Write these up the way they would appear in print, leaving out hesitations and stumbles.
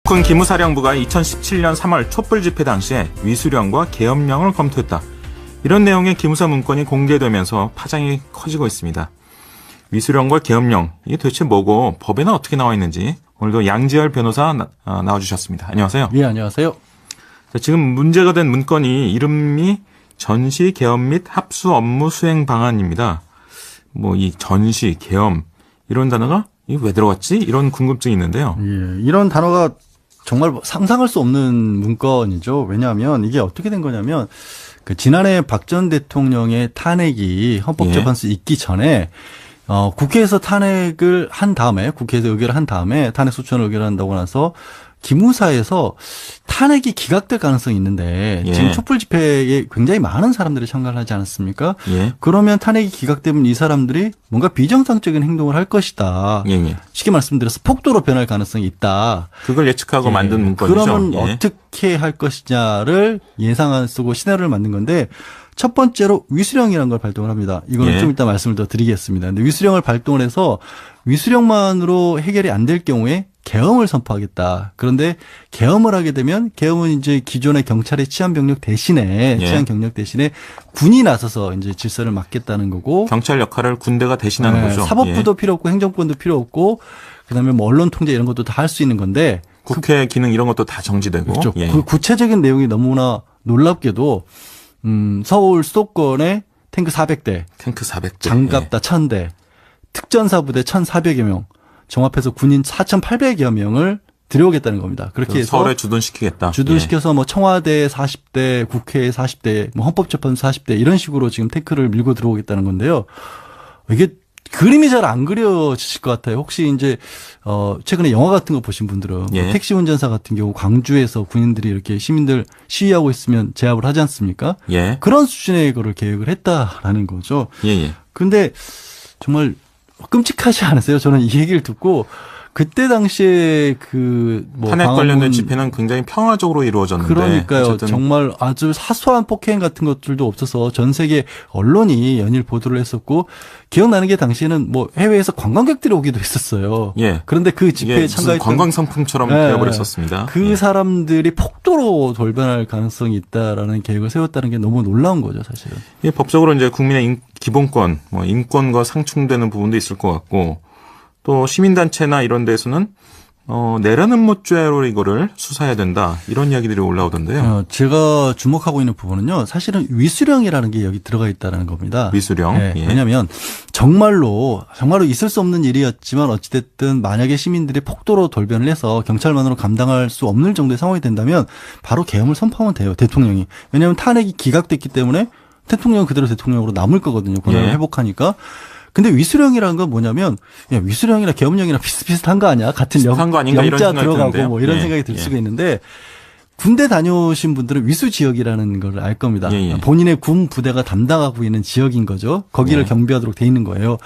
북한 기무사령부가 2017년 3월 촛불 집회 당시에 위수령과 계엄령을 검토했다. 이런 내용의 기무사 문건이 공개되면서 파장이 커지고 있습니다. 위수령과 계엄령, 이게 도대체 뭐고 법에는 어떻게 나와 있는지 오늘도 양지열 변호사 나와주셨습니다. 안녕하세요. 예, 안녕하세요. 자, 지금 문제가 된 문건이 이름이 전시, 계엄 및 합수 업무 수행 방안입니다. 뭐 이 전시, 계엄 이런 단어가 이게 왜 들어갔지? 이런 궁금증이 있는데요. 예, 이런 단어가 정말 상상할 수 없는 문건이죠. 왜냐하면 이게 어떻게 된 거냐면 지난해 박 전 대통령의 탄핵이 헌법재판소에 있기 전에 국회에서 탄핵을 한 다음에 국회에서 의결을 한 다음에 탄핵 소추안을 의결한다고 나서 기무사에서 탄핵이 기각될 가능성이 있는데 지금 촛불 집회에 굉장히 많은 사람들이 참가를 하지 않았습니까? 그러면 탄핵이 기각되면 이 사람들이 뭔가 비정상적인 행동을 할 것이다. 쉽게 말씀드려서 폭도로 변할 가능성이 있다. 그걸 예측하고 만든 문건이죠. 그러면 어떻게 할 것이냐를 예상을 쓰고 시나리오를 만든 건데 첫 번째로 위수령이라는 걸 발동을 합니다. 이거는 좀 이따 말씀을 더 드리겠습니다. 근데 위수령을 발동을 해서 위수령만으로 해결이 안 될 경우에 계엄을 선포하겠다. 그런데 계엄을 하게 되면 계엄은 이제 기존의 경찰의 치안 병력 대신에 치안 경력 대신에 군이 나서서 이제 질서를 맡겠다는 거고 경찰 역할을 군대가 대신하는 거죠. 사법부도 필요 없고 행정권도 필요 없고 그다음에 뭐 언론 통제 이런 것도 다 할 수 있는 건데 국회 기능 이런 것도 다 정지되고 그렇죠. 그 구체적인 내용이 너무나 놀랍게도 서울 수도권에 탱크 400대, 장갑다 1000대, 특전사부대 1,400여 명, 종합해서 군인 4,800여 명을 들여오겠다는 겁니다. 그렇게 해서 서울에 주둔시키겠다. 주둔시켜서 뭐 청와대 40대, 국회 40대, 뭐 헌법재판소 40대 이런 식으로 지금 탱크를 밀고 들어오겠다는 건데요. 이게 그림이 잘 안 그려지실 것 같아요. 혹시 이제 최근에 영화 같은 거 보신 분들은 뭐 택시 운전사 같은 경우 광주에서 군인들이 이렇게 시민들 시위하고 있으면 제압을 하지 않습니까? 그런 수준의 거를 계획을 했다라는 거죠. 그런데 정말 끔찍하지 않으세요? 저는 이 얘기를 듣고 그때 당시에 탄핵 관련된 집회는 굉장히 평화적으로 이루어졌는데 그러니까요. 정말 아주 사소한 폭행 같은 것들도 없어서 전 세계 언론이 연일 보도를 했었고 기억나는 게 당시에는 뭐 해외에서 관광객들이 오기도 했었어요. 그런데 그 집회에 참가했던 관광 상품처럼 되어버렸었습니다. 그 사람들이 폭도로 돌변할 가능성이 있다라는 계획을 세웠다는 게 너무 놀라운 거죠, 사실은. 법적으로 이제 국민의 기본권, 뭐 인권과 상충되는 부분도 있을 것 같고. 또 시민단체나 이런 데서는 내라는 무죄로 이거를 수사해야 된다. 이런 이야기들이 올라오던데요. 제가 주목하고 있는 부분은요. 사실은 위수령이라는 게 여기 들어가 있다는 겁니다. 위수령. 왜냐하면 정말로 있을 수 없는 일이었지만 어찌됐든 만약에 시민들이 폭도로 돌변을 해서 경찰만으로 감당할 수 없는 정도의 상황이 된다면 바로 계엄을 선포하면 돼요. 대통령이. 왜냐하면 탄핵이 기각됐기 때문에 대통령은 그대로 대통령으로 남을 거거든요. 권한을 회복하니까. 근데 위수령이라는 건 뭐냐면 위수령이나 계엄령이랑 비슷비슷한 거 아니야? 같은 영자 들어가고 뭐 이런 생각이 들 수가 있는데 군대 다녀오신 분들은 위수 지역이라는 걸 알 겁니다. 본인의 군 부대가 담당하고 있는 지역인 거죠. 거기를 경비하도록 돼 있는 거예요.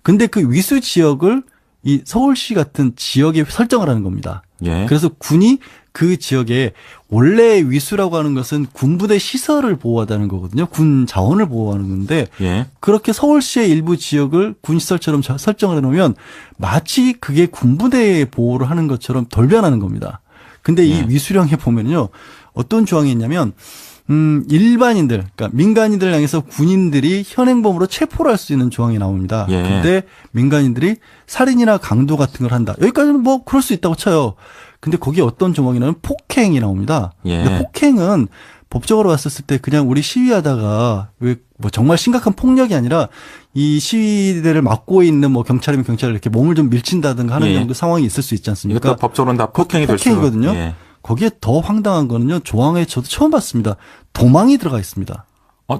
근데 그 위수 지역을 이 서울시 같은 지역에 설정을 하는 겁니다. 그래서 군이 그 지역에 원래 위수라고 하는 것은 군부대 시설을 보호하다는 거거든요. 군 자원을 보호하는 건데 그렇게 서울시의 일부 지역을 군시설처럼 설정을 해놓으면 마치 그게 군부대의 보호를 하는 것처럼 돌변하는 겁니다. 근데 이 위수령에 보면요. 어떤 조항이 있냐면 일반인들, 그러니까 민간인들을 향해서 군인들이 현행범으로 체포를 할 수 있는 조항이 나옵니다. 근데 민간인들이 살인이나 강도 같은 걸 한다. 여기까지는 뭐 그럴 수 있다고 쳐요. 근데 거기에 어떤 조항이냐면 폭행이 나옵니다. 근데 폭행은 법적으로 봤을 때 그냥 우리 시위하다가 왜 뭐 정말 심각한 폭력이 아니라 이 시위대를 막고 있는 뭐 경찰이면 경찰을 이렇게 몸을 좀 밀친다든가 하는 정도 상황이 있을 수 있지 않습니까? 이것도 법적으로는 다 폭행이 될 수. 폭행이거든요. 거기에 더 황당한 거는요. 조항에 저도 처음 봤습니다. 도망이 들어가 있습니다.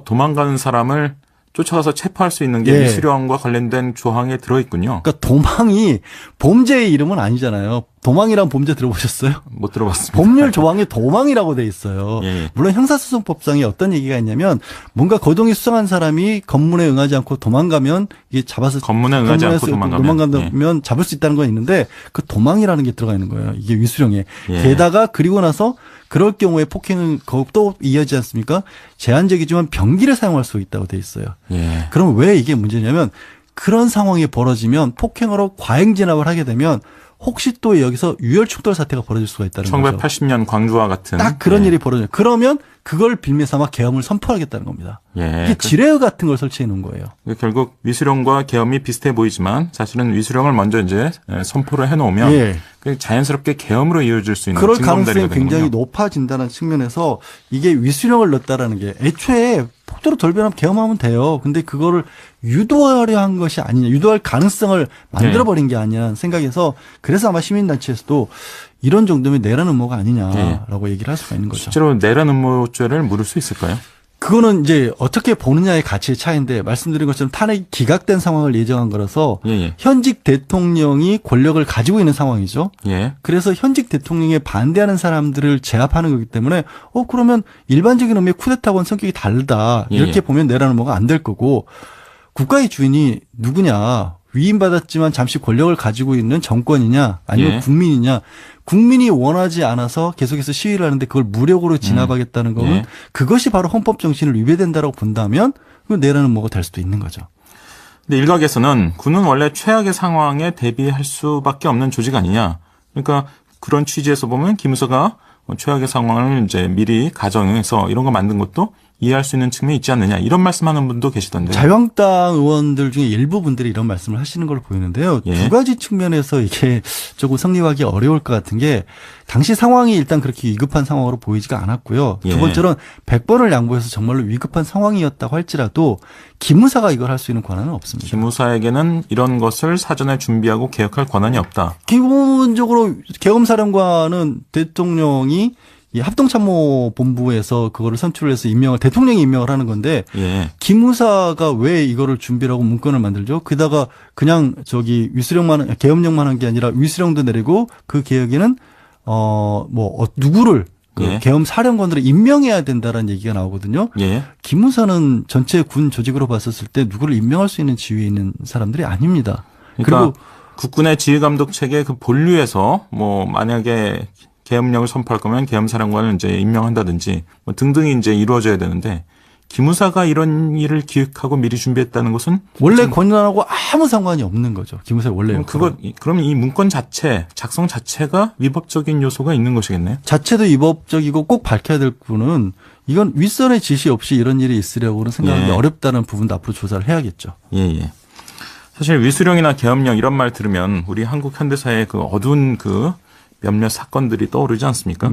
도망가는 사람을 쫓아가서 체포할 수 있는 게 위수령과 관련된 조항에 들어있군요. 그러니까 도망이 범죄의 이름은 아니잖아요. 도망이란 범죄 들어보셨어요? 못 들어봤습니다. 법률 조항에 도망이라고 돼 있어요. 물론 형사소송법상에 어떤 얘기가 있냐면 뭔가 거동이 수상한 사람이 검문에 응하지 않고 도망가면 이게 잡아서 검문에 응하지 않고 도망간다면 잡을 수 있다는 건 있는데 그 도망이라는 게 들어가 있는 거예요. 이게 위수령에. 게다가 그리고 나서 그럴 경우에 폭행은 또 이어지지 않습니까? 제한적이지만 병기를 사용할 수 있다고 돼 있어요. 그럼 왜 이게 문제냐면 그런 상황이 벌어지면 폭행으로 과잉 진압을 하게 되면 혹시 또 여기서 유혈 충돌 사태가 벌어질 수가 있다는 거죠. 1980년 광주와 같은 딱 그런 예. 일이 벌어져요. 그러면 그걸 빌미 삼아 계엄을 선포하겠다는 겁니다. 예. 이게 지뢰 같은 걸 설치해 놓은 거예요. 결국 위수령과 계엄이 비슷해 보이지만 사실은 위수령을 먼저 이제 선포를 해놓으면 예. 자연스럽게 계엄으로 이어질 수 있는 그럴 징검다리가 가능성이 굉장히 되는군요. 높아진다는 측면에서 이게 위수령을 넣었다라는 게 애초에 폭도로 돌변하면 계엄하면 돼요. 근데 그거를 유도하려 한 것이 아니냐, 유도할 가능성을 만들어버린 게 아니냐는 생각에서 그래서 아마 시민단체에서도 이런 정도면 내란 음모가 아니냐라고 얘기를 할 수가 있는 거죠. 실제로 내란 음모죄를 물을 수 있을까요? 그거는 이제 어떻게 보느냐의 가치의 차이인데 말씀드린 것처럼 탄핵이 기각된 상황을 예정한 거라서 예. 현직 대통령이 권력을 가지고 있는 상황이죠. 예. 그래서 현직 대통령에 반대하는 사람들을 제압하는 거기 때문에 그러면 일반적인 의미의 쿠데타와는 성격이 다르다. 이렇게 예. 보면 내란 음모가 안 될 거고 국가의 주인이 누구냐. 위임받았지만 잠시 권력을 가지고 있는 정권이냐 아니면 예. 국민이냐. 국민이 원하지 않아서 계속해서 시위를 하는데 그걸 무력으로 진압하겠다는 거는 예. 그것이 바로 헌법 정신을 위배된다라고 본다면 그건 내란 음모가 될 수도 있는 거죠. 근데 일각에서는 군은 원래 최악의 상황에 대비할 수밖에 없는 조직 아니냐. 그러니까 그런 취지에서 보면 기무사가 최악의 상황을 이제 미리 가정해서 이런 거 만든 것도 이해할 수 있는 측면이 있지 않느냐. 이런 말씀하는 분도 계시던데요. 자유한국당 의원들 중에 일부 분들이 이런 말씀을 하시는 걸로 보이는데요. 예. 두 가지 측면에서 이게 조금 성립하기 어려울 것 같은 게 당시 상황이 일단 그렇게 위급한 상황으로 보이지가 않았고요. 예. 두 번째로는 100번을 양보해서 정말로 위급한 상황이었다고 할지라도 기무사가 이걸 할 수 있는 권한은 없습니다. 기무사에게는 이런 것을 사전에 준비하고 개혁할 권한이 없다. 기본적으로 계엄사령관은 대통령이 이 합동참모본부에서 그거를 선출해서 대통령이 임명을 하는 건데 예. 기무사가 왜 이거를 준비하고 문건을 만들죠? 게다가 그냥 계엄령만 한 게 아니라 위수령도 내리고 그 계획에는 누구를 예. 계엄 사령관으로 임명해야 된다라는 얘기가 나오거든요. 예. 기무사는 전체 군 조직으로 봤었을 때 누구를 임명할 수 있는 지위에 있는 사람들이 아닙니다. 그러니까 그리고 국군의 지휘감독 체계 그 본류에서 만약에 계엄령을 선포할 거면 계엄사령관을 이제 임명한다든지 등등이 이제 이루어져야 되는데 기무사가 이런 일을 기획하고 미리 준비했다는 것은 원래 권한하고 아무 상관이 없는 거죠. 기무사의 원래 그럼 이 문건 작성 자체가 위법적인 요소가 있는 것이겠네요. 자체도 위법적이고 꼭 밝혀야 될 부분은 이건 윗선의 지시 없이 이런 일이 있으려고는 생각하기 예. 어렵다는 부분도 앞으로 조사를 해야겠죠. 예. 사실 위수령이나 계엄령 이런 말 들으면 우리 한국 현대사의 그 어두운 그 몇몇 사건들이 떠오르지 않습니까?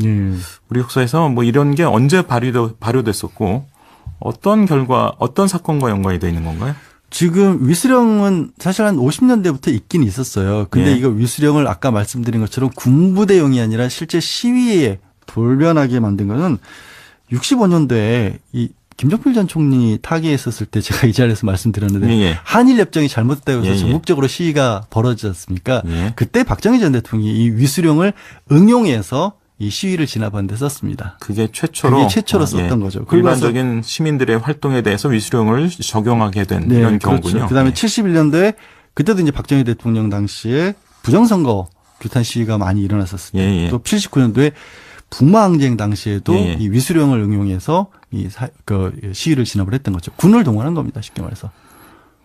우리 역사에서 이런 게 언제 발효됐었고 어떤 사건과 연관이 되어 있는 건가요? 지금 위수령은 사실 한 50년대부터 있긴 있었어요. 근데 예. 이거 위수령을 아까 말씀드린 것처럼 군부대용이 아니라 실제 시위에 돌변하게 만든 거는 65년도에 이 김종필 전 총리 타계했었을 때 제가 이 자리에서 말씀드렸는데 예. 한일 협정이 잘못되고 해서 예. 전국적으로 시위가 벌어지지 않습니까? 예. 그때 박정희 전 대통령이 이 위수령을 응용해서 이 시위를 진압하는 데 썼습니다. 그게 최초로 썼던 거죠. 일반적인 시민들의 활동에 대해서 위수령을 적용하게 된 이런 경우군요. 그렇죠. 그다음에 71년도에 그때도 이제 박정희 대통령 당시에 부정선거 규탄 시위가 많이 일어났었습니다. 또 79년도에 북마항쟁 당시에도 이 위수령을 응용해서 시위를 진압을 했던 거죠. 군을 동원한 겁니다. 쉽게 말해서.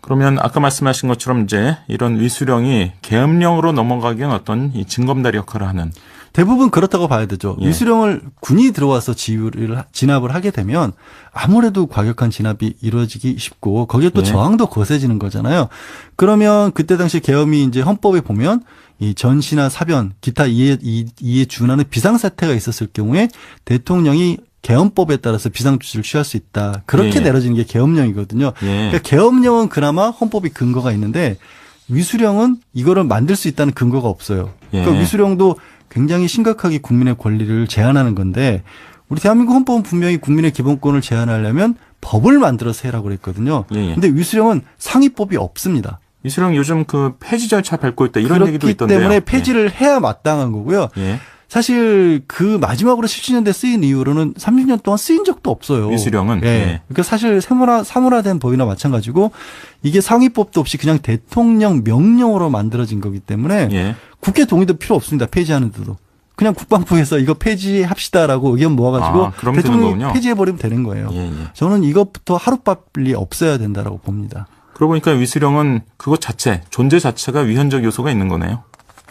그러면 아까 말씀하신 것처럼 이제 이런 위수령이 계엄령으로 넘어가기엔 어떤 이 징검다리 역할을 하는 대부분 그렇다고 봐야 되죠. 위수령을 군이 들어와서 진압을 하게 되면 아무래도 과격한 진압이 이루어지기 쉽고 거기에 또 저항도 거세지는 거잖아요. 그러면 그때 당시 계엄이 이제 헌법에 보면 이 전시나 사변, 기타 이에 준하는 비상사태가 있었을 경우에 대통령이 계엄법에 따라서 비상조치를 취할 수 있다. 그렇게 내려지는 게 계엄령이거든요. 그러니까 계엄령은 그나마 헌법이 근거가 있는데 위수령은 이거를 만들 수 있다는 근거가 없어요. 그러니까 위수령도 굉장히 심각하게 국민의 권리를 제한하는 건데 우리 대한민국 헌법은 분명히 국민의 기본권을 제한하려면 법을 만들어서 해라고 그랬거든요. 그런데 위수령은 상위법이 없습니다. 위수령 요즘 그 폐지 절차 밟고 있다 이런 얘기도 있던데요. 그렇기 때문에 폐지를 해야 마땅한 거고요. 사실 그 마지막으로 17년대 쓰인 이후로는 30년 동안 쓰인 적도 없어요. 위수령은. 그러니까 사실 사문화된 법이나 마찬가지고 이게 상위법도 없이 그냥 대통령 명령으로 만들어진 거기 때문에 국회 동의도 필요 없습니다. 폐지하는 데도. 그냥 국방부에서 이거 폐지합시다라고 의견 모아가지고 대통령이 폐지해버리면 되는 거예요. 저는 이것부터 하루빨리 없애야 된다라고 봅니다. 그러고 보니까 위수령은 그것 자체, 존재 자체가 위헌적 요소가 있는 거네요.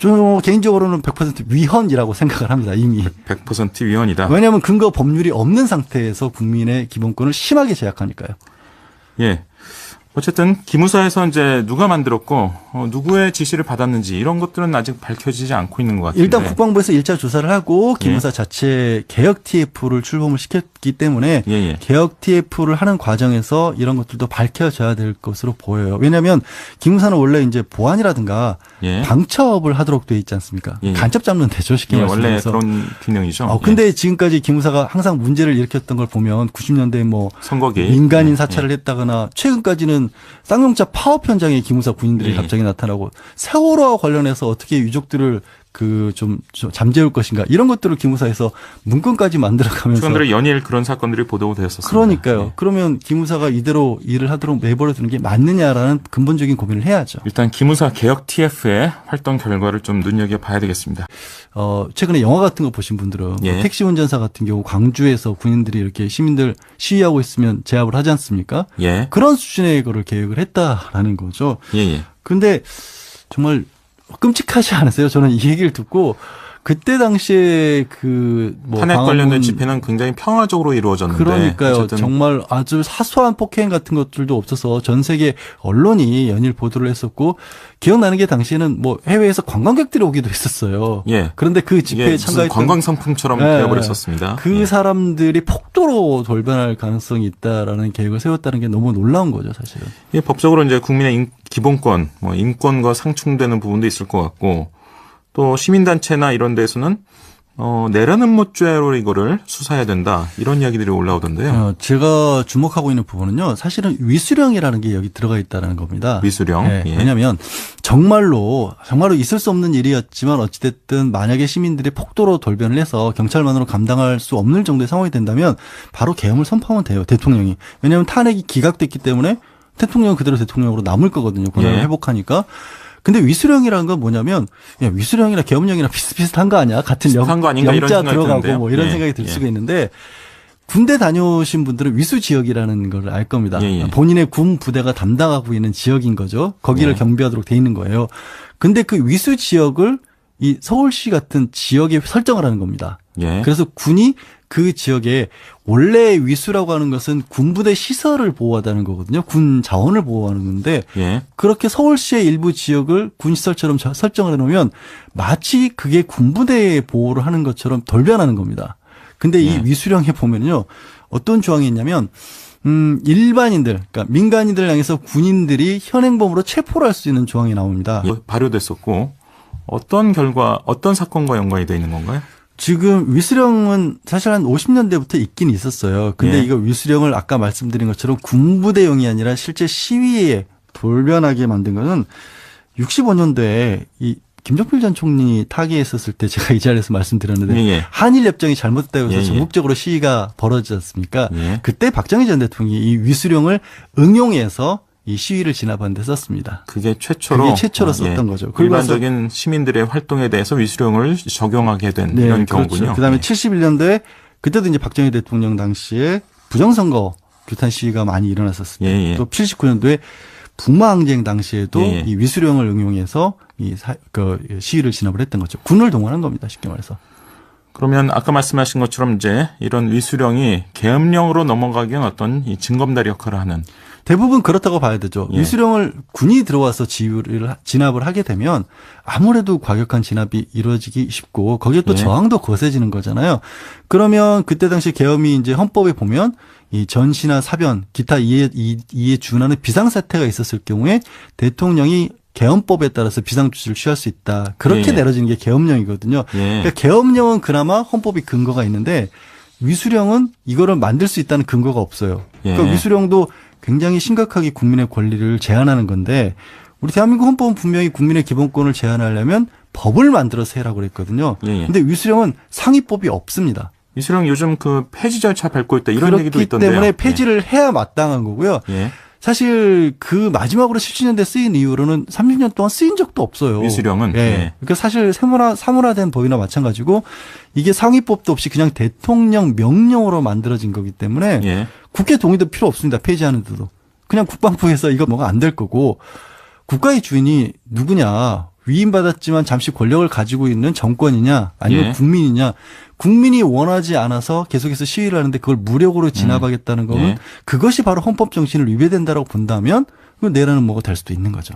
저 개인적으로는 100% 위헌이라고 생각을 합니다. 이미. 100% 위헌이다. 왜냐하면 근거 법률이 없는 상태에서 국민의 기본권을 심하게 제약하니까요. 예. 어쨌든 기무사에서 이제 누가 만들었고 누구의 지시를 받았는지 이런 것들은 아직 밝혀지지 않고 있는 것 같은데. 일단 국방부에서 1차 조사를 하고 기무사 자체 개혁 TF를 출범을 시켰기 때문에 예. 개혁 TF를 하는 과정에서 이런 것들도 밝혀져야 될 것으로 보여요. 왜냐하면 기무사는 원래 이제 보안이라든가 예. 방첩을 하도록 돼 있지 않습니까? 예. 간첩 잡는 데죠, 쉽게 예, 말씀드려서. 원래 그런 기능이죠. 근데 지금까지 기무사가 항상 문제를 일으켰던 걸 보면 90년대 뭐 선거 개입. 민간인 사찰을 했다거나 최근까지는 쌍용차 파업 현장에 기무사 군인들이 예. 갑자기 나타나고 세월호와 관련해서 어떻게 유족들을 좀 잠재울 것인가 이런 것들을 기무사에서 문건까지 만들어가면서 최근 들어 연일 그런 사건들이 보도되었었습니다. 그러니까요. 예. 그러면 기무사가 이대로 일을 하도록 내버려 두는 게 맞느냐라는 근본적인 고민을 해야죠. 일단 기무사 개혁 TF의 활동 결과를 좀 눈여겨봐야 되겠습니다. 최근에 영화 같은 거 보신 분들은 예. 뭐 택시 운전사 같은 경우 광주에서 군인들이 이렇게 시민들 시위하고 있으면 제압을 하지 않습니까? 예. 그런 수준의 거를 계획을 했다라는 거죠. 예. 근데 정말 끔찍하지 않으세요? 저는 이 얘기를 듣고 그때 당시에 탄핵 관련된 집회는 굉장히 평화적으로 이루어졌는데. 그러니까요. 어쨌든 정말 아주 사소한 폭행 같은 것들도 없어서 전 세계 언론이 연일 보도를 했었고 기억나는 게 당시에는 뭐 해외에서 관광객들이 오기도 했었어요. 예. 그런데 그 이게 집회에 무슨 참가했던 관광 상품처럼 예, 되어버렸었습니다. 그 예. 사람들이 폭도로 돌변할 가능성이 있다라는 계획을 세웠다는 게 너무 놀라운 거죠, 사실은. 예, 법적으로 이제 국민의 기본권, 뭐 인권과 상충되는 부분도 있을 것 같고 또 시민단체나 이런 데서는 내라는 못죄로 이거를 수사해야 된다 이런 이야기들이 올라오던데요. 제가 주목하고 있는 부분은요, 사실은 위수령이라는 게 여기 들어가 있다는 겁니다. 위수령. 네, 예. 왜냐하면 정말로 있을 수 없는 일이었지만 어찌됐든 만약에 시민들이 폭도로 돌변을 해서 경찰만으로 감당할 수 없는 정도의 상황이 된다면 바로 계엄을 선포하면 돼요, 대통령이. 왜냐하면 탄핵이 기각됐기 때문에 대통령은 그대로 대통령으로 남을 거거든요. 권한을 예. 회복하니까. 근데 위수령이라는 건 뭐냐면 위수령이나 계엄령이나 비슷비슷한 거 아니야? 같은 비슷한 거 아닌가 이런 영자 생각이 들어가고 드는데요. 뭐 이런 예. 생각이 들 예. 수가 있는데 군대 다녀오신 분들은 위수 지역이라는 걸 알 겁니다. 예. 본인의 군 부대가 담당하고 있는 지역인 거죠. 거기를 예. 경비하도록 돼 있는 거예요. 근데 그 위수 지역을 이 서울시 같은 지역에 설정을 하는 겁니다. 예. 그래서 군이 그 지역에 원래 위수라고 하는 것은 군부대 시설을 보호하다는 거거든요. 군 자원을 보호하는 건데 예. 그렇게 서울시의 일부 지역을 군시설처럼 설정을 해놓으면 마치 그게 군부대의 보호를 하는 것처럼 돌변하는 겁니다. 근데 이 예. 위수령에 보면요. 어떤 조항이 있냐면 일반인들, 그러니까 민간인들 향해서 군인들이 현행범으로 체포를 할 수 있는 조항이 나옵니다. 예. 발효됐었고 어떤 사건과 연관이 되어 있는 건가요? 지금 위수령은 사실 한 50년대부터 있긴 있었어요. 근데 예. 이거 위수령을 아까 말씀드린 것처럼 군부대용이 아니라 실제 시위에 돌변하게 만든 거는 65년도에 이 김정필 전 총리 타계했었을 때 제가 이 자리에서 말씀드렸는데 예. 한일 협정이 잘못됐다고 해서 예. 전국적으로 시위가 벌어지지 않습니까? 예. 그때 박정희 전 대통령이 이 위수령을 응용해서 이 시위를 진압하는 데 썼습니다. 그게 최초로 썼던 거죠. 일반적인 시민들의 활동에 대해서 위수령을 적용하게 된 이런 경우군요. 그렇죠. 그다음에 예. 71년도에 그때도 이제 박정희 대통령 당시에 부정선거 규탄 시위가 많이 일어났었어요. 예. 또 79년도에 북마항쟁 당시에도 예. 이 위수령을 응용해서 시위를 진압을 했던 거죠. 군을 동원한 겁니다. 쉽게 말해서. 그러면 아까 말씀하신 것처럼 이제 이런 위수령이 계엄령으로 넘어가기엔 어떤 이 징검다리 역할을 하는 대부분 그렇다고 봐야 되죠. 예. 위수령을 군이 들어와서 진압을 하게 되면 아무래도 과격한 진압이 이루어지기 쉽고 거기에 또 예. 저항도 거세지는 거잖아요. 그러면 그때 당시 계엄이 이제 헌법에 보면 이 전시나 사변, 기타 이에 준하는 비상사태가 있었을 경우에 대통령이 계엄법에 따라서 비상조치를 취할 수 있다. 그렇게 예. 내려지는 게 계엄령이거든요. 예. 그러니까 계엄령은 그나마 헌법이 근거가 있는데 위수령은 이거를 만들 수 있다는 근거가 없어요. 그러니까 예. 위수령도 굉장히 심각하게 국민의 권리를 제한하는 건데 우리 대한민국 헌법은 분명히 국민의 기본권을 제한하려면 법을 만들어서 해라고 그랬거든요. 예. 근데 위수령은 상위법이 없습니다. 위수령 요즘 그 폐지 절차 밟고 있다 이런 얘기도 그렇기 있던데요. 때문에 폐지를 해야 마땅한 거고요. 예. 사실 그 마지막으로 17년대 쓰인 이후로는 30년 동안 쓰인 적도 없어요. 위수령은? 예. 예. 그러니까 사실 사문화된 법이나 마찬가지고 이게 상위법도 없이 그냥 대통령 명령으로 만들어진 거기 때문에 예. 국회 동의도 필요 없습니다. 폐지하는 데도. 그냥 국방부에서 이거 뭐가 안 될 거고 국가의 주인이 누구냐. 위임받았지만 잠시 권력을 가지고 있는 정권이냐 아니면 예. 국민이냐. 국민이 원하지 않아서 계속해서 시위를 하는데 그걸 무력으로 진압하겠다는 거는 예. 그것이 바로 헌법 정신을 위배된다라고 본다면 그건 내라는 음모가 될 수도 있는 거죠.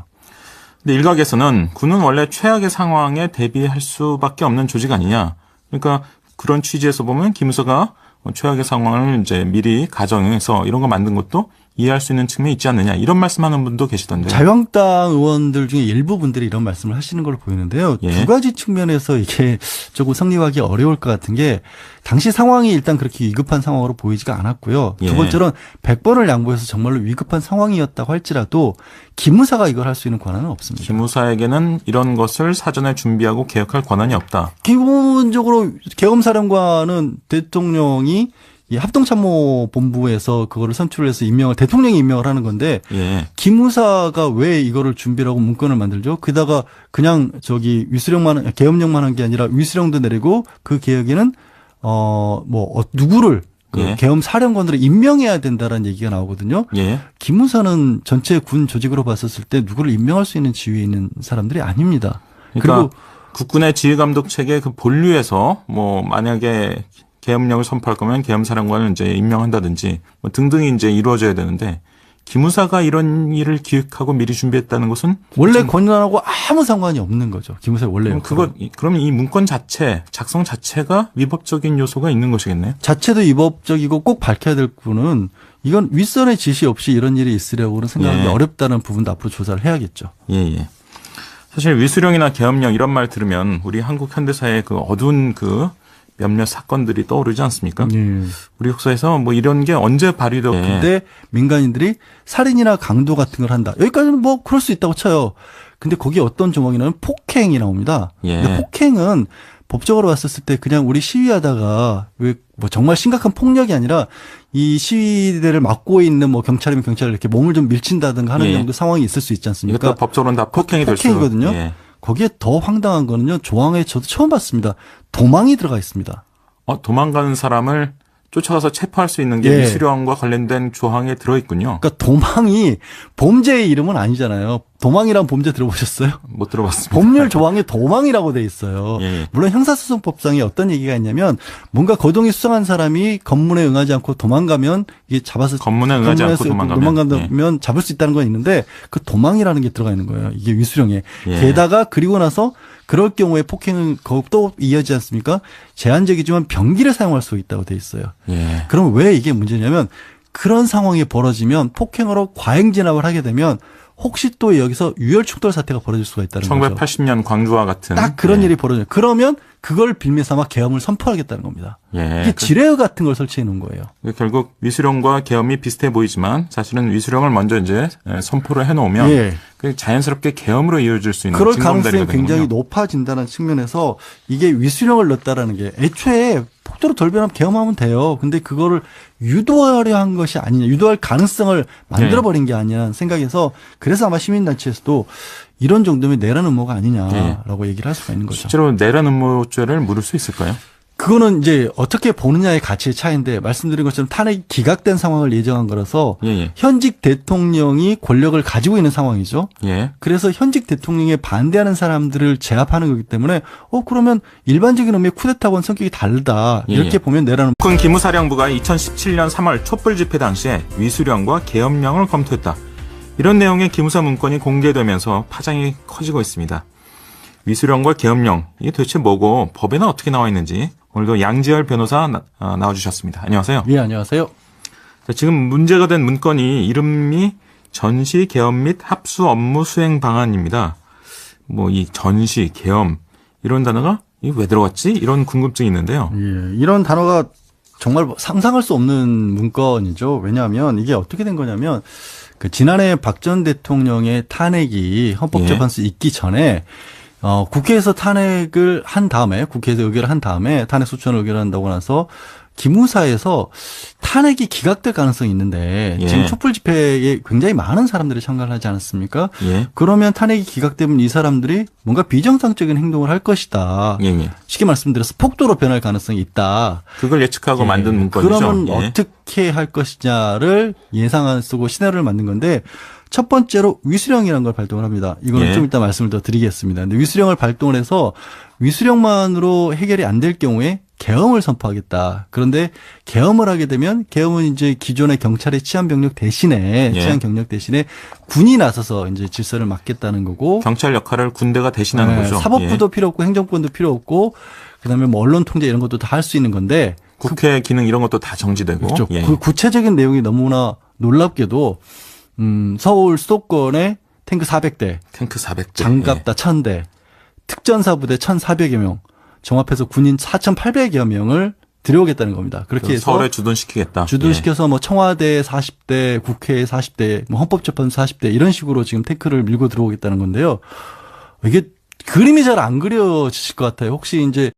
근데 일각에서는 군은 원래 최악의 상황에 대비할 수밖에 없는 조직 아니냐. 그러니까 그런 취지에서 보면 기무사가 최악의 상황을 이제 미리 가정해서 이런 거 만든 것도 이해할 수 있는 측면이 있지 않느냐. 이런 말씀하는 분도 계시던데. 자유한국당 의원들 중에 일부 분들이 이런 말씀을 하시는 걸로 보이는데요. 예. 두 가지 측면에서 이게 조금 성립하기 어려울 것 같은 게 당시 상황이 일단 그렇게 위급한 상황으로 보이지가 않았고요. 예. 두 번째로는 100번을 양보해서 정말로 위급한 상황이었다고 할지라도 기무사가 이걸 할 수 있는 권한은 없습니다. 기무사에게는 이런 것을 사전에 준비하고 개혁할 권한이 없다. 기본적으로 계엄사령관은 대통령이 이 합동참모본부에서 그거를 선출해서 대통령이 임명을 하는 건데 예. 기무사가 왜 이거를 준비하고 문건을 만들죠? 게다가 그냥 계엄령만 한 게 아니라 위수령도 내리고 그 계획에는 누구를 예. 계엄 사령관으로 임명해야 된다라는 얘기가 나오거든요. 예. 기무사는 전체 군 조직으로 봤었을 때 누구를 임명할 수 있는 지위에 있는 사람들이 아닙니다. 그러니까 국군의 지휘감독 체계 그 본류에서 만약에 계엄령을 선포할 거면 계엄사령관을 이제 임명한다든지 등등이 이제 이루어져야 되는데 기무사가 이런 일을 기획하고 미리 준비했다는 것은 원래 권한하고 아무 상관이 없는 거죠. 기무사의 원래 그럼 이 문건 작성 자체가 위법적인 요소가 있는 것이겠네요. 자체도 위법적이고 꼭 밝혀야 될 부분은 이건 윗선의 지시 없이 이런 일이 있으려고는 생각하기 예. 어렵다는 부분도 앞으로 조사를 해야겠죠. 예. 사실 위수령이나 계엄령 이런 말 들으면 우리 한국 현대사의 그 어두운 그 몇몇 사건들이 떠오르지 않습니까? 우리 역사에서 이런 게 언제 발휘되고 근데 민간인들이 살인이나 강도 같은 걸 한다. 여기까지는 그럴 수 있다고 쳐요. 근데 거기에 어떤 조항이 나오면 폭행이 나옵니다. 예. 근데 폭행은 법적으로 봤었을 때 그냥 우리 시위하다가 정말 심각한 폭력이 아니라 이 시위대를 막고 있는 경찰이면 경찰을 이렇게 몸을 좀 밀친다든가 하는 예. 정도 상황이 있을 수 있지 않습니까? 이것도 법적으로는 다 폭행이 될 수. 폭행이거든요. 예. 거기에 더 황당한 거는요. 조항에 저도 처음 봤습니다. 도망이 들어가 있습니다. 도망가는 사람을 쫓아가서 체포할 수 있는 게 예. 위수령과 관련된 조항에 들어있군요. 그러니까 도망이 범죄의 이름은 아니잖아요. 도망이란 범죄 들어보셨어요? 못 들어봤습니다. 법률 조항에 도망이라고 돼 있어요. 예. 물론 형사소송법상에 어떤 얘기가 있냐면 뭔가 거동이 수상한 사람이 검문에 응하지 않고 도망가면 이게 잡아서 검문에 응하지 않고 도망가면 잡을 수 있다는 건 있는데 그 도망이라는 게 들어가 있는 거예요. 이게 위수령에. 예. 게다가 그리고 나서 그럴 경우에 폭행은 또 이어지지 않습니까? 제한적이지만 병기를 사용할 수 있다고 돼 있어요. 예. 그럼 왜 이게 문제냐면 그런 상황이 벌어지면 폭행으로 과잉 진압을 하게 되면 혹시 또 여기서 유혈 충돌 사태가 벌어질 수가 있다는 거죠. 1980년 광주와 같은 딱 그런 일이 벌어져요. 그러면 그걸 빌미 삼아 계엄을 선포하겠다는 겁니다. 예. 이게 지뢰 같은 걸 설치해 놓은 거예요. 결국 위수령과 계엄이 비슷해 보이지만 사실은 위수령을 먼저 이제 선포를 해놓으면 예. 자연스럽게 계엄으로 이어질 수 있는 그럴 징검다리가 가능성이 굉장히 되는군요. 높아진다는 측면에서 이게 위수령을 넣었다라는 게 애초에 폭도로 돌변하면 계엄하면 돼요. 근데 그거를 유도하려 한 것이 아니냐, 유도할 가능성을 만들어버린 게 아니냐는 생각에서 그래서 아마 시민단체에서도 이런 정도면 내란 음모가 아니냐라고 얘기를 할 수가 있는 거죠. 실제로 내란 음모죄를 물을 수 있을까요? 그거는 이제 어떻게 보느냐의 가치의 차이인데 말씀드린 것처럼 탄핵이 기각된 상황을 예정한 거라서 예. 현직 대통령이 권력을 가지고 있는 상황이죠. 예. 그래서 현직 대통령에 반대하는 사람들을 제압하는 거기 때문에 그러면 일반적인 의미의 쿠데타와는 성격이 다르다. 이렇게 보면 내라는. 군 기무사령부가 2017년 3월 촛불 집회 당시에 위수령과 계엄령을 검토했다. 이런 내용의 기무사 문건이 공개되면서 파장이 커지고 있습니다. 위수령과 계엄령, 이게 도대체 뭐고 법에는 어떻게 나와 있는지 오늘도 양지열 변호사 나와주셨습니다. 안녕하세요. 예, 안녕하세요. 지금 문제가 된 문건이 이름이 전시, 계엄 및 합수 업무 수행 방안입니다. 이 전시, 계엄 이런 단어가 왜 들어갔지? 이런 궁금증이 있는데요. 예, 이런 단어가 정말 상상할 수 없는 문건이죠. 왜냐하면 이게 어떻게 된 거냐면 지난해 박 전 대통령의 탄핵이 헌법재판소에 있기 전에 국회에서 탄핵을 한 다음에 국회에서 의결을 한 다음에 탄핵 소추안을 의결한다고 나서 기무사에서 탄핵이 기각될 가능성이 있는데 지금 촛불 집회에 굉장히 많은 사람들이 참가를 하지 않았습니까? 그러면 탄핵이 기각되면 이 사람들이 뭔가 비정상적인 행동을 할 것이다. 쉽게 말씀드려서 폭도로 변할 가능성이 있다. 그걸 예측하고 만든 문건이죠. 그러면 어떻게 할 것이냐를 예상을 쓰고 시나리오를 만든 건데 첫 번째로 위수령이라는 걸 발동을 합니다. 이거는 예. 좀 이따 말씀을 더 드리겠습니다. 근데 위수령을 발동을 해서 위수령만으로 해결이 안 될 경우에 계엄을 선포하겠다. 그런데 계엄을 하게 되면 계엄은 이제 기존의 경찰의 치안 병력 대신에 예. 치안 경력 대신에 군이 나서서 이제 질서를 맡겠다는 거고 경찰 역할을 군대가 대신하는 네, 거죠. 사법부도 예. 필요 없고 행정권도 필요 없고 그다음에 뭐 언론 통제 이런 것도 다 할 수 있는 건데 국회 기능 이런 것도 다 정지되고. 그렇죠. 예. 그 구체적인 내용이 너무나 놀랍게도 서울 수도권에 탱크 400대, 탱크 400대. 장갑다 1000대, 특전사부대 1,400여 명, 종합해서 군인 4,800여 명을 들여오겠다는 겁니다. 그렇게 해서 서울에 주둔시키겠다. 주둔시켜서 뭐 청와대 40대, 국회 40대, 뭐 헌법재판소 40대 이런 식으로 지금 탱크를 밀고 들어오겠다는 건데요. 이게 그림이 잘 안 그려지실 것 같아요. 혹시 이제